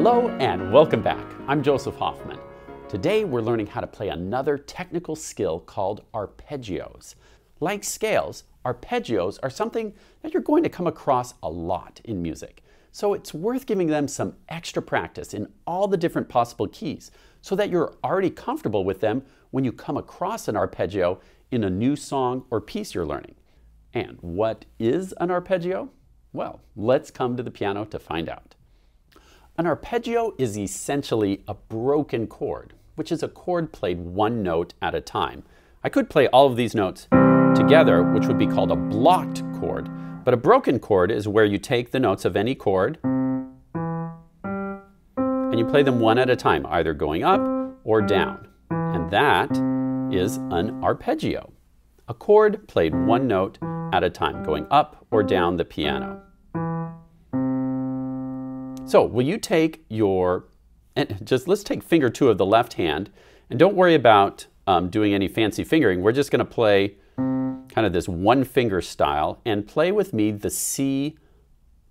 Hello and welcome back. I'm Joseph Hoffman. Today we're learning how to play another technical skill called arpeggios. Like scales, arpeggios are something that you're going to come across a lot in music. So it's worth giving them some extra practice in all the different possible keys so that you're already comfortable with them when you come across an arpeggio in a new song or piece you're learning. And what is an arpeggio? Well, let's come to the piano to find out. An arpeggio is essentially a broken chord, which is a chord played one note at a time. I could play all of these notes together, which would be called a blocked chord, but a broken chord is where you take the notes of any chord and you play them one at a time, either going up or down. And that is an arpeggio, a chord played one note at a time, going up or down the piano. So will you take let's take finger 2 of the left hand, and don't worry about doing any fancy fingering. We're just going to play kind of this one finger style and play with me the C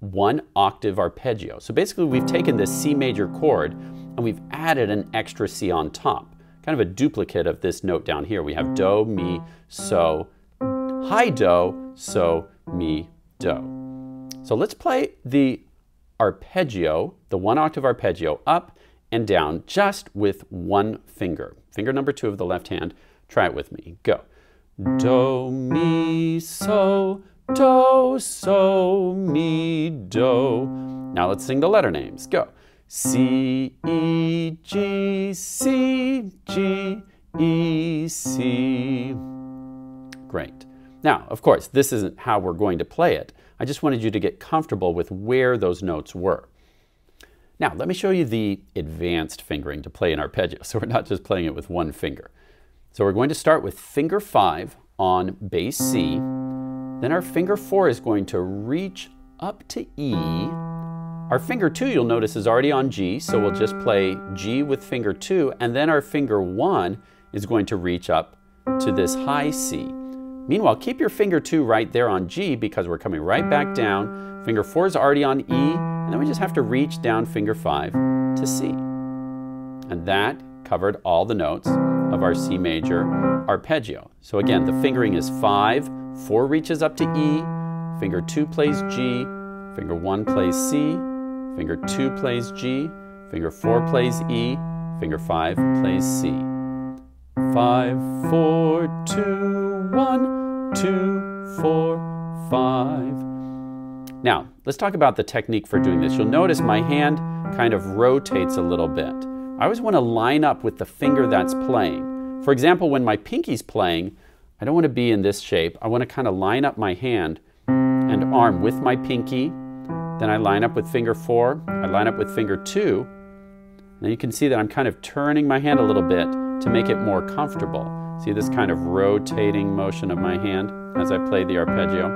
1-octave arpeggio. So basically we've taken this C major chord and we've added an extra C on top, kind of a duplicate of this note down here. We have Do, Mi, So, high Do, So, Mi, Do. So let's play the arpeggio, the 1-octave arpeggio, up and down just with one finger. Finger number 2 of the left hand. Try it with me. Go. Do, mi, so, do, so, mi, do. Now let's sing the letter names. Go. C, E, G, C, G, E, C. Great. Now, of course, this isn't how we're going to play it. I just wanted you to get comfortable with where those notes were. Now, let me show you the advanced fingering to play an arpeggio, so we're not just playing it with one finger. So we're going to start with finger 5 on bass C. Then our finger 4 is going to reach up to E. Our finger 2, you'll notice, is already on G, so we'll just play G with finger 2, and then our finger 1 is going to reach up to this high C. Meanwhile, keep your finger 2 right there on G because we're coming right back down. Finger 4 is already on E, and then we just have to reach down finger 5 to C. And that covered all the notes of our C major arpeggio. So again, the fingering is 5, 4 reaches up to E, finger 2 plays G, finger 1 plays C, finger 2 plays G, finger 4 plays E, finger 5 plays C. 5, 4, 2, 1, 2, 4, 5. Now, let's talk about the technique for doing this. You'll notice my hand kind of rotates a little bit. I always want to line up with the finger that's playing. For example, when my pinky's playing, I don't want to be in this shape. I want to kind of line up my hand and arm with my pinky. Then I line up with finger 4. I line up with finger 2. Now you can see that I'm kind of turning my hand a little bit to make it more comfortable. See this kind of rotating motion of my hand as I play the arpeggio?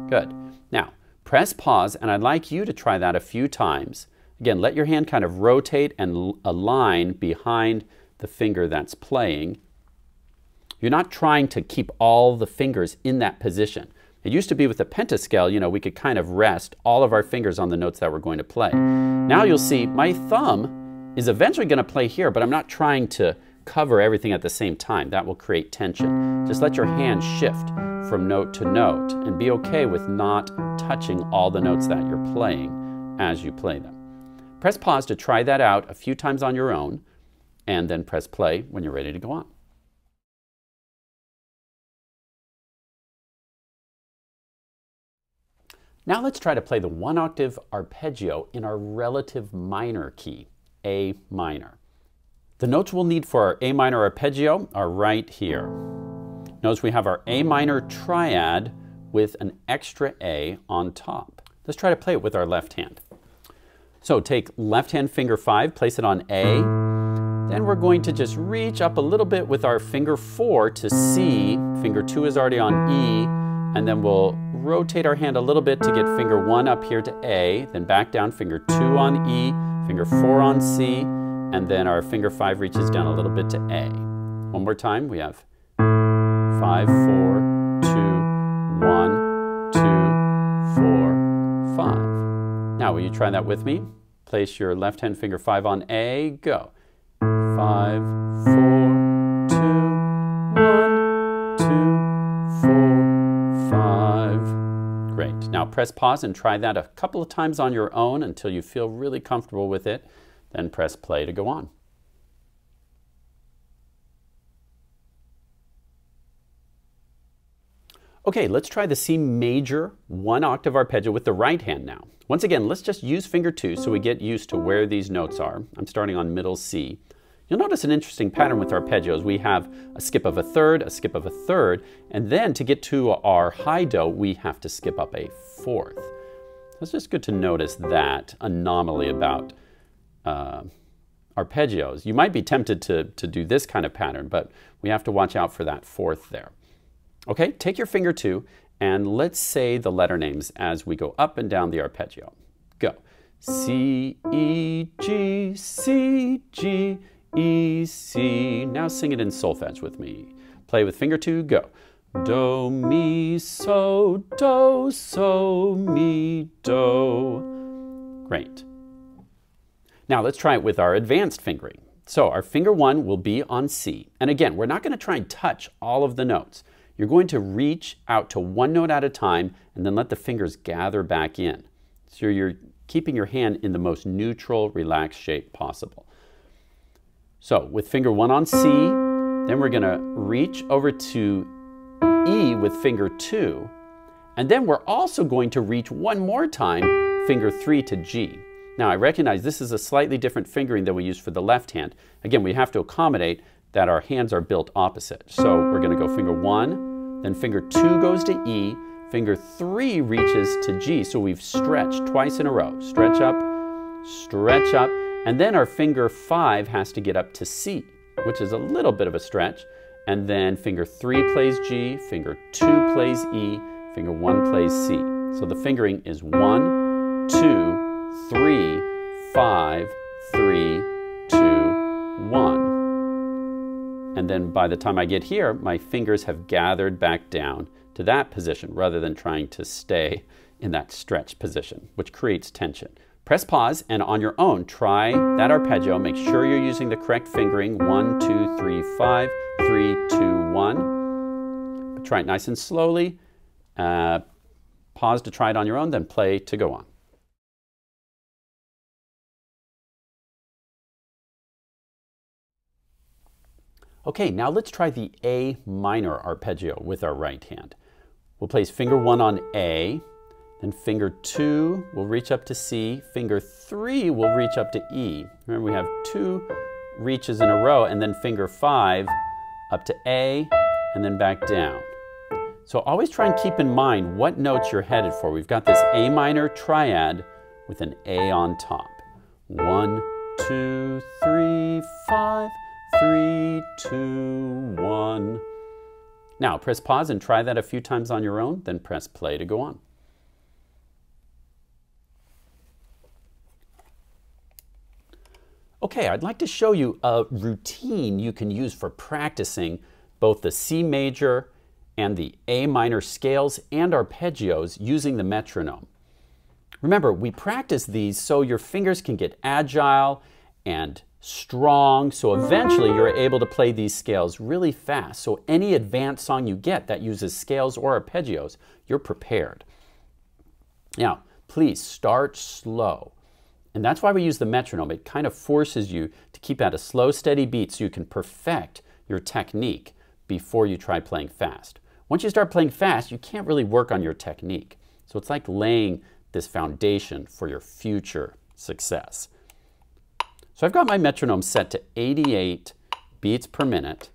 Good. Now, press pause, and I'd like you to try that a few times. Again, let your hand kind of rotate and align behind the finger that's playing. You're not trying to keep all the fingers in that position. It used to be with the pentascale, you know, we could kind of rest all of our fingers on the notes that we're going to play. Now you'll see my thumb is eventually going to play here, but I'm not trying to cover everything at the same time. That will create tension. Just let your hand shift from note to note and be okay with not touching all the notes that you're playing as you play them. Press pause to try that out a few times on your own, and then press play when you're ready to go on. Now let's try to play the 1-octave arpeggio in our relative minor key, A minor. The notes we'll need for our A minor arpeggio are right here. Notice we have our A minor triad with an extra A on top. Let's try to play it with our left hand. So take left hand finger 5, place it on A. Then we're going to just reach up a little bit with our finger 4 to C. Finger 2 is already on E. And then we'll rotate our hand a little bit to get finger 1 up here to A. Then back down, finger 2 on E, finger 4 on C. And then our finger 5 reaches down a little bit to A. One more time, we have 5, 4, 2, 1, 2, 4, 5. Now, will you try that with me? Place your left hand finger 5 on A, go. 5, 4, 2, 1, 2, 4, 5. Great. Now press pause and try that a couple of times on your own until you feel really comfortable with it. Then press play to go on. Okay, let's try the C major 1-octave arpeggio with the right hand now. Once again, let's just use finger 2 so we get used to where these notes are. I'm starting on middle C. You'll notice an interesting pattern with arpeggios. We have a skip of a third, a skip of a third, and then to get to our high do, we have to skip up a fourth. It's just good to notice that anomaly about arpeggios. You might be tempted to do this kind of pattern, but we have to watch out for that fourth there. Okay, take your finger 2 and let's say the letter names as we go up and down the arpeggio. Go. C, E, G, C, G, E, C. Now sing it in solfege with me. Play with finger 2, go. Do, mi, so, mi, do. Great. Now let's try it with our advanced fingering. So our finger 1 will be on C. And again, we're not going to try and touch all of the notes. You're going to reach out to one note at a time and then let the fingers gather back in. So you're keeping your hand in the most neutral, relaxed shape possible. So with finger 1 on C, then we're going to reach over to E with finger 2, and then we're also going to reach one more time finger 3 to G. Now I recognize this is a slightly different fingering than we use for the left hand. Again, we have to accommodate that our hands are built opposite. So we're going to go finger 1, then finger 2 goes to E, finger 3 reaches to G. So we've stretched twice in a row. Stretch up, and then our finger 5 has to get up to C, which is a little bit of a stretch. And then finger 3 plays G, finger 2 plays E, finger 1 plays C. So the fingering is 1, 2, 3, 5, 3, 2, 1. And then by the time I get here, my fingers have gathered back down to that position rather than trying to stay in that stretch position, which creates tension. Press pause and on your own, try that arpeggio. Make sure you're using the correct fingering. 1, 2, 3, 5, 3, 2, 1. Try it nice and slowly. Pause to try it on your own, then play to go on. Okay, now let's try the A minor arpeggio with our right hand. We'll place finger 1 on A, then finger 2 will reach up to C, finger 3 will reach up to E. Remember, we have 2 reaches in a row, and then finger 5 up to A, and then back down. So always try and keep in mind what notes you're headed for. We've got this A minor triad with an A on top. 1, 2, 3, 5, 3, 2, 1. Now press pause and try that a few times on your own, then press play to go on. Okay, I'd like to show you a routine you can use for practicing both the C major and the A minor scales and arpeggios using the metronome. Remember, we practice these so your fingers can get agile and strong, so eventually you're able to play these scales really fast. So any advanced song you get that uses scales or arpeggios, you're prepared. Now, please start slow. And that's why we use the metronome. It kind of forces you to keep at a slow, steady beat so you can perfect your technique before you try playing fast. Once you start playing fast, you can't really work on your technique. So it's like laying this foundation for your future success. So I've got my metronome set to 88 beats per minute.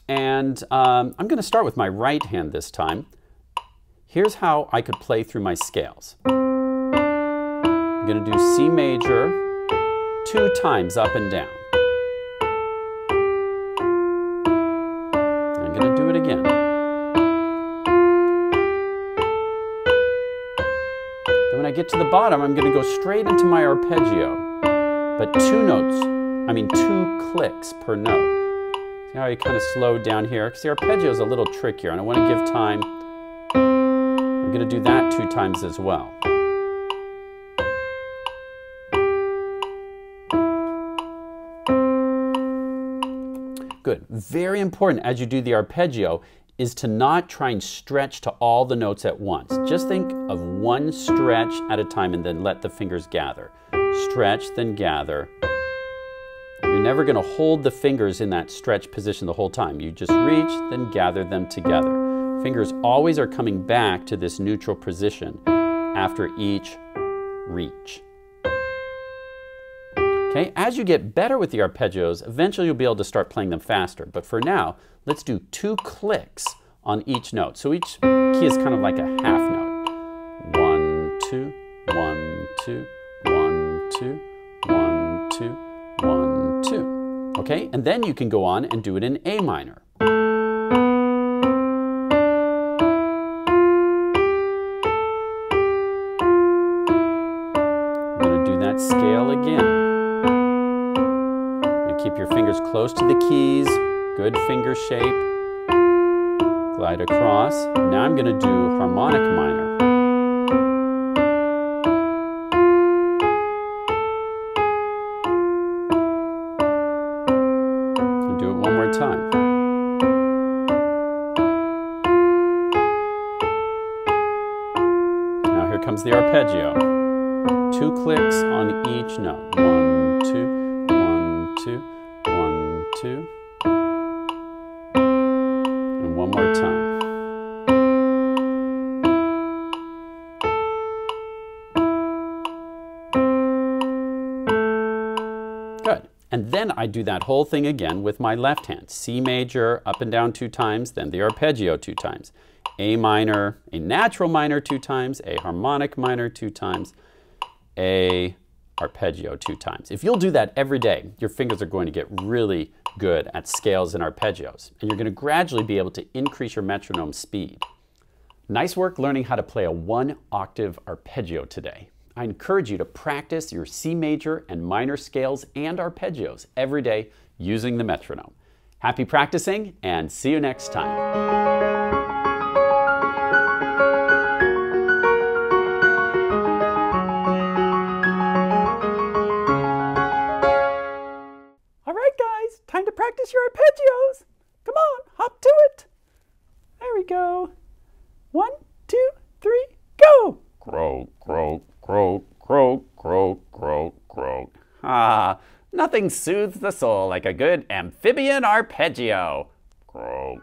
And I'm going to start with my right hand this time. Here's how I could play through my scales. I'm going to do C major 2 times up and down. I'm going to do it again. Then when I get to the bottom, I'm going to go straight into my arpeggio. But 2 clicks per note. See how you kind of slowed down here? Because the arpeggio is a little trickier, and I want to give time. We're going to do that 2 times as well. Good. Very important as you do the arpeggio is to not try and stretch to all the notes at once. Just think of one stretch at a time and then let the fingers gather. Stretch, then gather. You're never going to hold the fingers in that stretch position the whole time. You just reach, then gather them together. Fingers always are coming back to this neutral position after each reach. Okay, as you get better with the arpeggios, eventually you'll be able to start playing them faster. But for now, let's do 2 clicks on each note. So each key is kind of like a half note. 1, 2, 1, 2, 1, 2, 1, 2, 1, 2. Okay, and then you can go on and do it in A minor. I'm going to do that scale again. Keep your fingers close to the keys, good finger shape. Glide across. Now I'm going to do harmonic minor. And do it one more time. Now here comes the arpeggio. 2 clicks on each note. 1, 2, 1, 2. 1, 2, and one more time. Good. And then I do that whole thing again with my left hand. C major, up and down 2 times, then the arpeggio 2 times. A minor, a natural minor 2 times, a harmonic minor 2 times, a arpeggio 2 times. If you'll do that every day, your fingers are going to get really good at scales and arpeggios, and you're going to gradually be able to increase your metronome speed. Nice work learning how to play a 1-octave arpeggio today. I encourage you to practice your C major and minor scales and arpeggios every day using the metronome. Happy practicing, and see you next time. Time to practice your arpeggios. Come on, hop to it. There we go. 1, 2, 3, go. Croak, croak, croak, croak, croak, croak, croak. Ah, nothing soothes the soul like a good amphibian arpeggio. Croak.